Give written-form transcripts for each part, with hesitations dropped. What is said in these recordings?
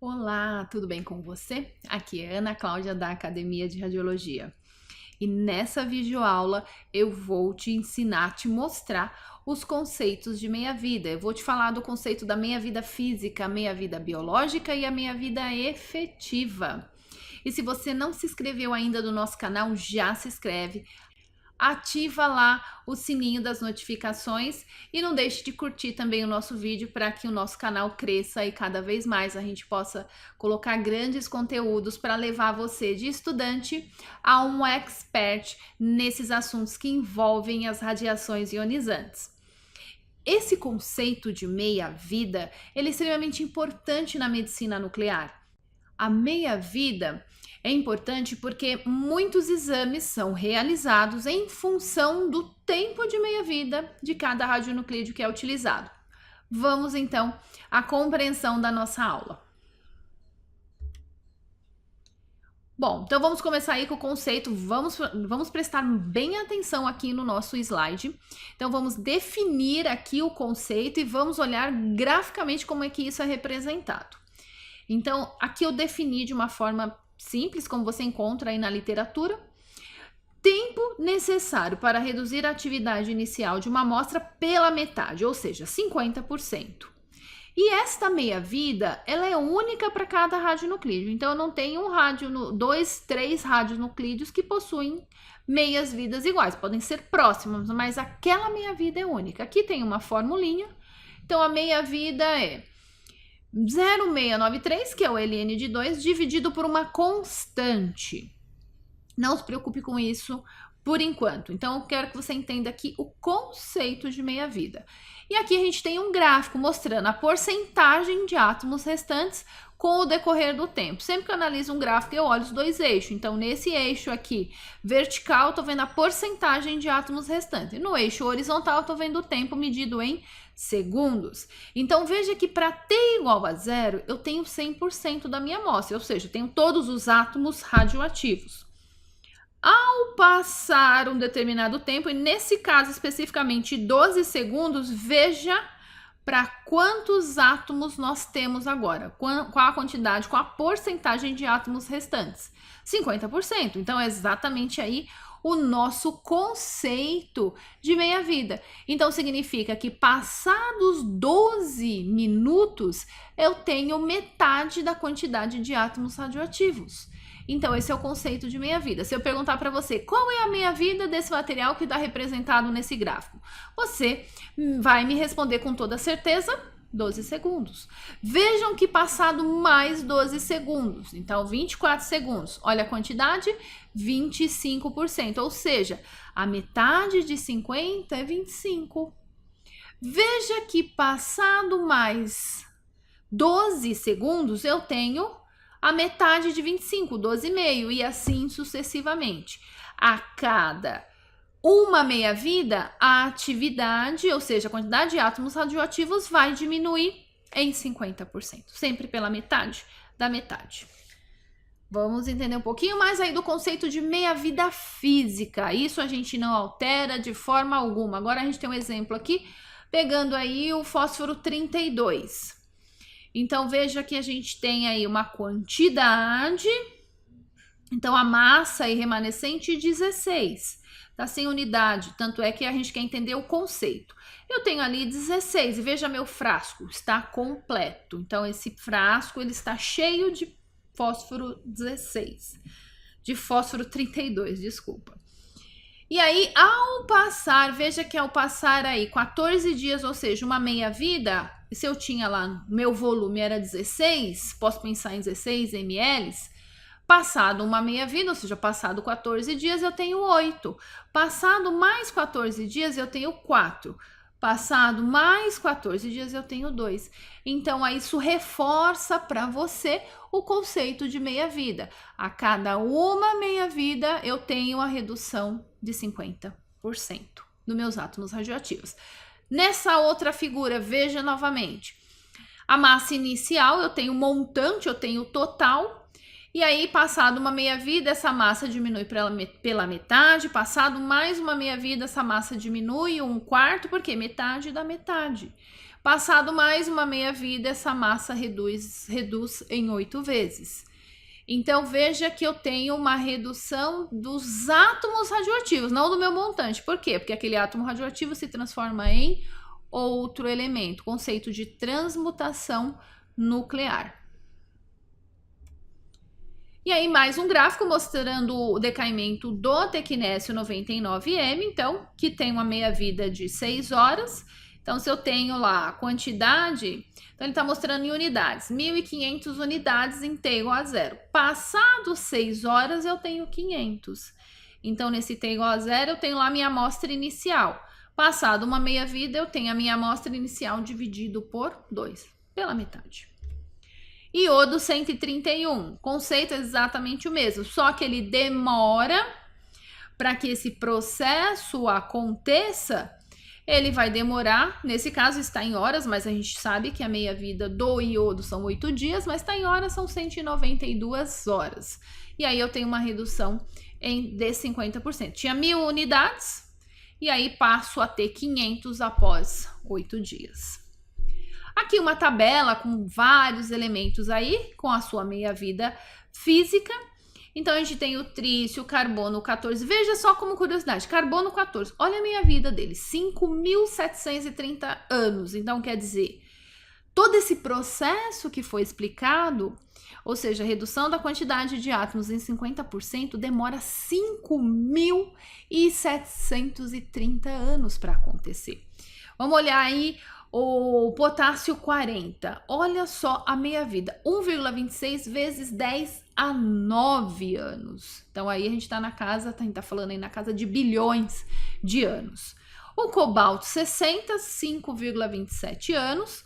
Olá, tudo bem com você? Aqui é Ana Cláudia da Academia de Radiologia. E nessa videoaula eu vou te ensinar, te mostrar os conceitos de meia-vida. Eu vou te falar do conceito da meia-vida física, a meia-vida biológica e a meia-vida efetiva. E se você não se inscreveu ainda no nosso canal, já se inscreve. Ativa lá o sininho das notificações e não deixe de curtir também o nosso vídeo para que o nosso canal cresça e cada vez mais a gente possa colocar grandes conteúdos para levar você de estudante a um expert nesses assuntos que envolvem as radiações ionizantes. Esse conceito de meia-vida, ele é extremamente importante na medicina nuclear. A meia-vida é importante porque muitos exames são realizados em função do tempo de meia-vida de cada radionuclídeo que é utilizado. Vamos então à compreensão da nossa aula. Bom, então vamos começar aí com o conceito, vamos prestar bem atenção aqui no nosso slide. Então vamos definir aqui o conceito e vamos olhar graficamente como é que isso é representado. Então, aqui eu defini de uma forma simples, como você encontra aí na literatura, tempo necessário para reduzir a atividade inicial de uma amostra pela metade, ou seja, 50%. E esta meia-vida, ela é única para cada radionuclídeo. Então, eu não tenho três radionuclídeos que possuem meias vidas iguais. Podem ser próximas, mas aquela meia-vida é única. Aqui tem uma formulinha. Então, a meia-vida é 0,693, que é o ln de 2, dividido por uma constante. Não se preocupe com isso por enquanto. Então, eu quero que você entenda aqui o conceito de meia-vida. E aqui a gente tem um gráfico mostrando a porcentagem de átomos restantes com o decorrer do tempo. Sempre que eu analiso um gráfico, eu olho os dois eixos. Então, nesse eixo aqui, vertical, eu estou vendo a porcentagem de átomos restantes. E no eixo horizontal, eu estou vendo o tempo medido em segundos. Então, veja que para t igual a 0, eu tenho 100% da minha amostra, ou seja, eu tenho todos os átomos radioativos. Ao passar um determinado tempo, e nesse caso especificamente 12 segundos, veja para quantos átomos nós temos agora, qual a quantidade, qual a porcentagem de átomos restantes. 50%, então é exatamente aí o nosso conceito de meia-vida. Então, significa que passados 12 minutos, eu tenho metade da quantidade de átomos radioativos. Então, esse é o conceito de meia-vida. Se eu perguntar para você qual é a meia-vida desse material que está representado nesse gráfico, você vai me responder com toda certeza 12 segundos. Vejam que passado mais 12 segundos, então 24 segundos, olha a quantidade, 25%, ou seja, a metade de 50 é 25. Veja que passado mais 12 segundos, eu tenho a metade de 25, 12,5 e assim sucessivamente. A cada uma meia-vida, a atividade, ou seja, a quantidade de átomos radioativos vai diminuir em 50%, sempre pela metade da metade. Vamos entender um pouquinho mais aí do conceito de meia-vida física. Isso a gente não altera de forma alguma. Agora a gente tem um exemplo aqui, pegando aí o fósforo 32. Então, veja que a gente tem aí uma quantidade, então a massa aí remanescente 16, tá sem unidade, tanto é que a gente quer entender o conceito. Eu tenho ali 16 e veja meu frasco, está completo. Então, esse frasco ele está cheio de fósforo 16, de fósforo 32, desculpa. E aí, ao passar, veja que ao passar aí 14 dias, ou seja, uma meia-vida, se eu tinha lá, meu volume era 16, posso pensar em 16 ml, passado uma meia-vida, ou seja, passado 14 dias, eu tenho 8. Passado mais 14 dias, eu tenho 4. Passado mais 14 dias, eu tenho 2. Então, isso reforça para você o conceito de meia-vida. A cada uma meia-vida, eu tenho a redução de 50% dos meus átomos radioativos. Nessa outra figura, veja novamente. A massa inicial, eu tenho montante, eu tenho total. E aí, passado uma meia-vida, essa massa diminui pela metade. Passado mais uma meia-vida, essa massa diminui um quarto, porque metade da metade. Passado mais uma meia-vida, essa massa reduz em 8 vezes. Então, veja que eu tenho uma redução dos átomos radioativos, não do meu montante. Por quê? Porque aquele átomo radioativo se transforma em outro elemento, conceito de transmutação nuclear. E aí, mais um gráfico mostrando o decaimento do tecnésio 99M, então, que tem uma meia-vida de 6 horas. Então, se eu tenho lá a quantidade, então ele está mostrando em unidades, 1.500 unidades em T igual a 0. Passado 6 horas, eu tenho 500. Então, nesse T igual a 0, eu tenho lá a minha amostra inicial. Passado uma meia-vida, eu tenho a minha amostra inicial dividido por 2, pela metade. Iodo 131, conceito é exatamente o mesmo, só que ele demora para que esse processo aconteça. Ele vai demorar, nesse caso está em horas, mas a gente sabe que a meia-vida do iodo são 8 dias, mas está em horas, são 192 horas. E aí eu tenho uma redução de 50%. Tinha 1.000 unidades, e aí passo a ter 500 após 8 dias. Aqui uma tabela com vários elementos aí, com a sua meia-vida física. Então, a gente tem o trício, o carbono 14. Veja só como curiosidade, carbono 14. Olha a meia-vida dele, 5.730 anos. Então, quer dizer, todo esse processo que foi explicado, ou seja, a redução da quantidade de átomos em 50%, demora 5.730 anos para acontecer. Vamos olhar aí o potássio 40, olha só a meia-vida, 1,26 vezes 10 a 9 anos. Então aí a gente tá na casa, a gente tá falando aí na casa de bilhões de anos. O cobalto 60, 5,27 anos.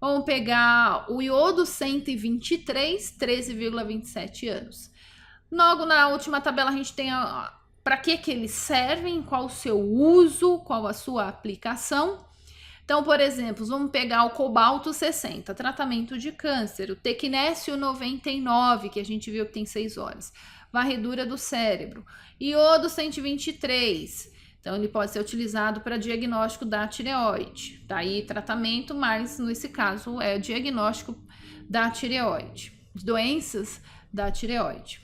Vamos pegar o iodo 123, 13,27 anos. Logo na última tabela a gente tem para que eles servem, qual o seu uso, qual a sua aplicação. Então, por exemplo, vamos pegar o cobalto 60, tratamento de câncer, o tecnésio 99, que a gente viu que tem 6 horas, varredura do cérebro, iodo 123, então ele pode ser utilizado para diagnóstico da tireoide, tá aí tratamento, mas nesse caso é diagnóstico da tireoide, doenças da tireoide.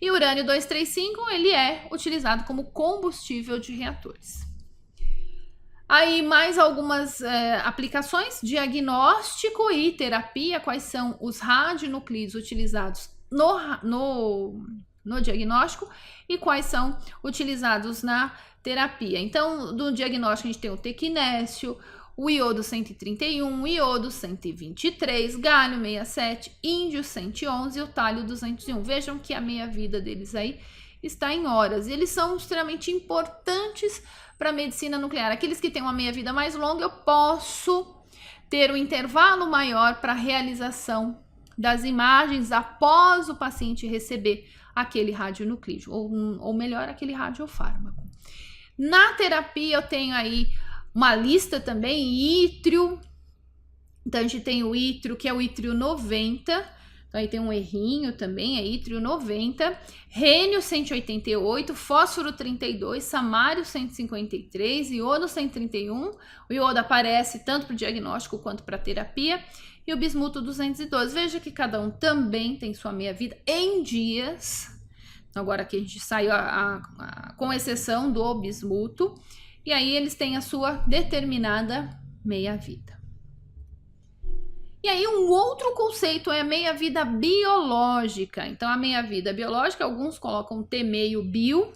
E o urânio 235, ele é utilizado como combustível de reatores. Aí mais algumas aplicações, diagnóstico e terapia, quais são os radionuclídeos utilizados no diagnóstico e quais são utilizados na terapia. Então, do diagnóstico a gente tem o tecnésio, o iodo 131, o iodo 123, galho 67, índio 111 e o talho 201. Vejam que a meia-vida deles aí está em horas. E eles são extremamente importantes para a medicina nuclear. Aqueles que têm uma meia-vida mais longa, eu posso ter um intervalo maior para a realização das imagens após o paciente receber aquele radionuclídeo, ou melhor, aquele radiofármaco. Na terapia, eu tenho aí uma lista também, ítrio. Então, a gente tem o ítrio, que é o ítrio 90. Então, aí tem um errinho também, é ítrio 90, rênio 188, fósforo 32, samário 153, iodo 131. O iodo aparece tanto para o diagnóstico quanto para a terapia. E o bismuto 212. Veja que cada um também tem sua meia-vida em dias. Agora aqui a gente saiu com exceção do bismuto. E aí eles têm a sua determinada meia-vida. E aí um outro conceito é a meia-vida biológica. Então a meia-vida biológica, alguns colocam T meio bio.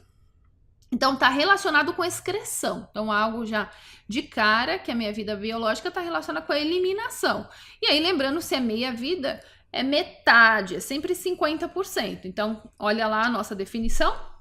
Então está relacionado com excreção. Então algo já de cara que a meia-vida biológica está relacionada com a eliminação. E aí lembrando, se é meia-vida, é metade, é sempre 50%. Então olha lá a nossa definição.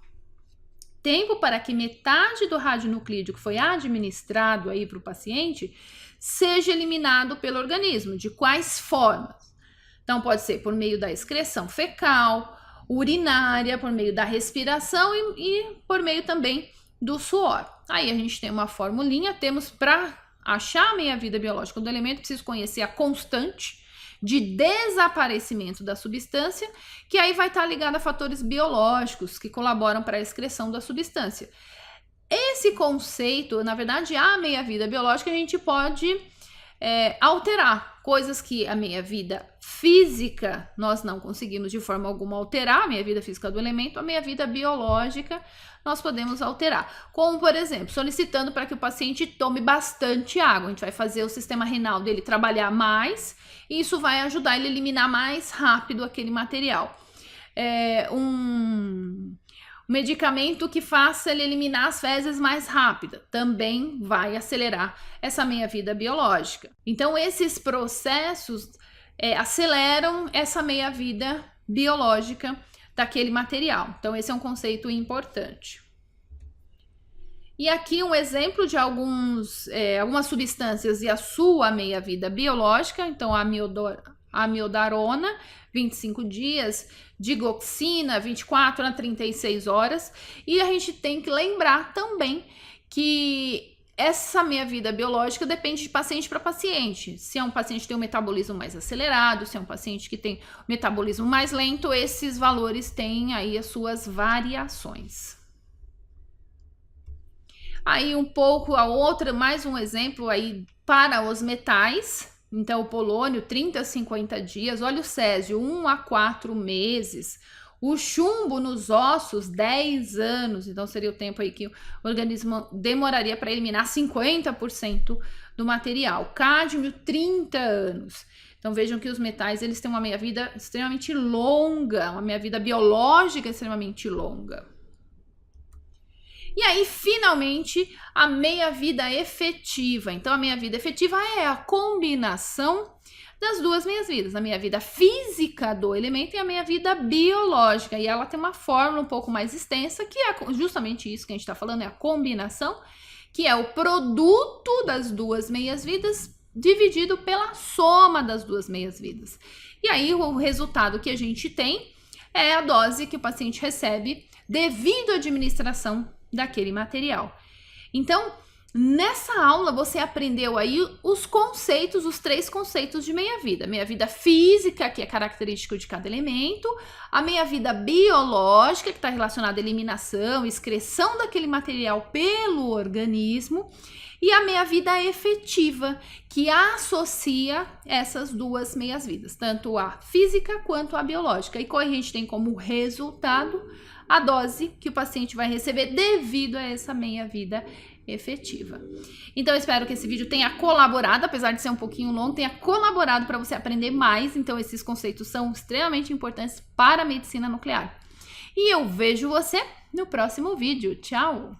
Tempo para que metade do radionuclídeo que foi administrado aí para o paciente seja eliminado pelo organismo. De quais formas? Então, pode ser por meio da excreção fecal, urinária, por meio da respiração e por meio também do suor. Aí a gente tem uma formulinha, temos para achar a meia-vida biológica do elemento, preciso conhecer a constante de desaparecimento da substância, que aí vai estar ligada a fatores biológicos que colaboram para a excreção da substância. Esse conceito, na verdade, a meia-vida biológica, a gente pode alterar coisas que a meia-vida física nós não conseguimos de forma alguma alterar, a meia-vida física do elemento, a meia-vida biológica nós podemos alterar. Como, por exemplo, solicitando para que o paciente tome bastante água. A gente vai fazer o sistema renal dele trabalhar mais e isso vai ajudar ele a eliminar mais rápido aquele material. Um medicamento que faça ele eliminar as fezes mais rápido também vai acelerar essa meia-vida biológica. Então, esses processos aceleram essa meia-vida biológica daquele material. Então, esse é um conceito importante. E aqui um exemplo de algumas substâncias e a sua meia-vida biológica. Então, a amiodarona, 25 dias, digoxina, 24 a 36 horas. E a gente tem que lembrar também que essa meia-vida biológica depende de paciente para paciente. Se é um paciente que tem um metabolismo mais acelerado, se é um paciente que tem um metabolismo mais lento, esses valores têm aí as suas variações. Aí mais um exemplo aí para os metais. Então, o polônio, 30 a 50 dias. Olha o césio, 1 a 4 meses. O chumbo nos ossos, 10 anos. Então, seria o tempo aí que o organismo demoraria para eliminar 50% do material. Cádmio, 30 anos. Então, vejam que os metais, eles têm uma meia-vida extremamente longa, uma meia-vida biológica extremamente longa. E aí, finalmente, a meia-vida efetiva. Então, a meia-vida efetiva é a combinação das duas meias-vidas, a meia-vida física do elemento e a meia-vida biológica. E ela tem uma fórmula um pouco mais extensa, que é justamente isso que a gente está falando, é a combinação, que é o produto das duas meias-vidas dividido pela soma das duas meias-vidas. E aí, o resultado que a gente tem é a dose que o paciente recebe devido à administração daquele material. Então, nessa aula você aprendeu aí os conceitos, os 3 conceitos de meia-vida. Meia-vida física, que é característico de cada elemento, a meia-vida biológica, que está relacionada à eliminação, excreção daquele material pelo organismo, e a meia-vida efetiva, que associa essas duas meias-vidas, tanto a física quanto a biológica. E a gente tem como resultado a dose que o paciente vai receber devido a essa meia-vida efetiva. Então, eu espero que esse vídeo tenha colaborado, apesar de ser um pouquinho longo, tenha colaborado para você aprender mais. Então, esses conceitos são extremamente importantes para a medicina nuclear. E eu vejo você no próximo vídeo. Tchau!